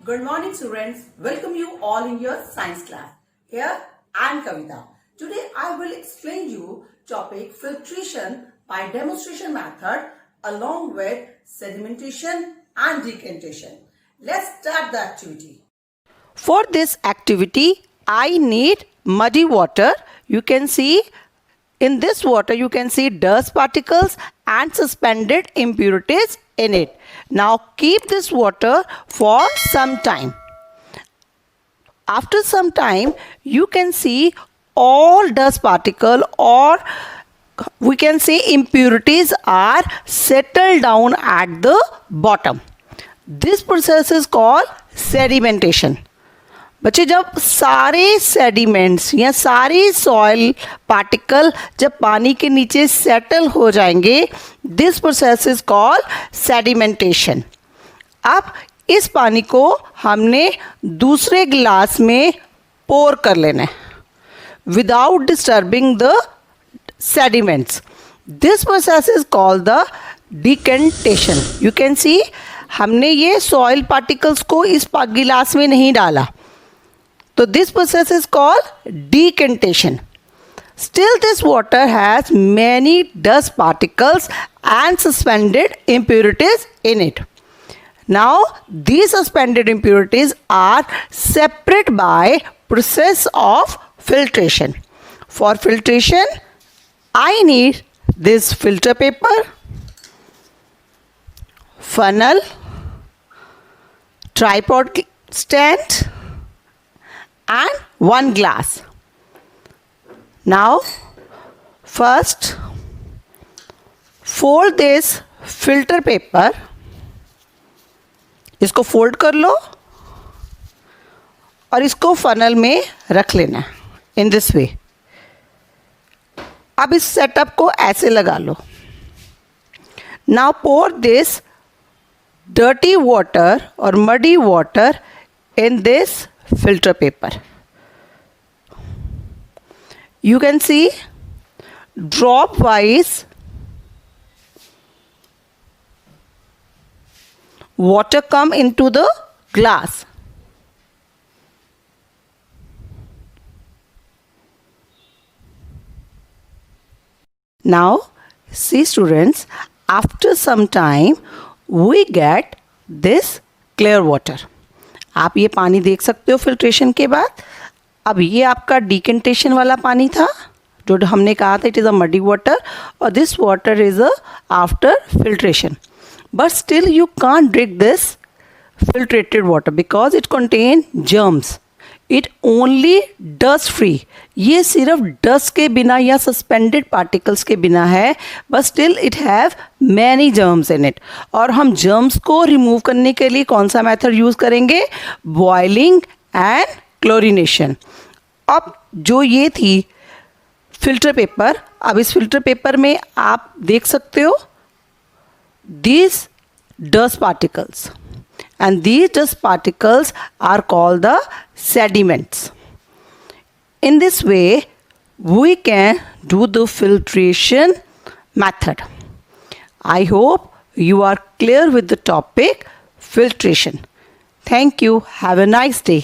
Good morning, students. Welcome you all in your science class. Here I am Kavita. Today I will explain you topic filtration by demonstration method along with sedimentation and decantation. Let's start the activity. For this activity, I need muddy water. You can see in this water, you can see dust particles and suspended impurities in it. Now keep this water for some time. After some time, you can see all dust particle or we can say impurities are settled down at the bottom. This process is called sedimentation. बच्चे जब सारे sediments या सारे soil particle जब पानी के नीचे settle हो जाएंगे, this process is called sedimentation. अब इस पानी को हमने दूसरे गिलास में पोर कर लेना है without disturbing the sediments. This process is called the decantation. You can see हमने ये सॉइल पार्टिकल्स को इस गिलास में नहीं डाला, so this process is called decantation. Still this water has many dust particles and suspended impurities in it. Now these suspended impurities are separated by process of filtration. For filtration, I need this filter paper, funnel, tripod stand and one glass. Now first fold this filter paper. इसको fold कर लो और इसको funnel में रख लेना in this way. अब इस setup को ऐसे लगा लो. Now pour this dirty water or muddy water in this filter paper. You can see drop wise water come into the glass. Now see students, after some time we get this clear water. आप ये पानी देख सकते हो filtration के बाद. अब ये आपका डिकेंटेशन वाला पानी था जो हमने कहा था it is a muddy water और this water is a after filtration. But still you can't drink this filtrated water because it contain germs. It only dust free. ये सिर्फ डस्ट के बिना या सस्पेंडेड पार्टिकल्स के बिना है, but still it have many germs in it. और हम जर्म्स को रिमूव करने के लिए कौन सा मेथड यूज़ करेंगे? Boiling and chlorination. अब जो ये थी फिल्टर पेपर, अब इस फिल्टर पेपर में आप देख सकते हो these dust particles, and these dust particles are called the sediments. In this way we can do the filtration method. I hope you are clear with the topic filtration. Thank you. Have a nice day.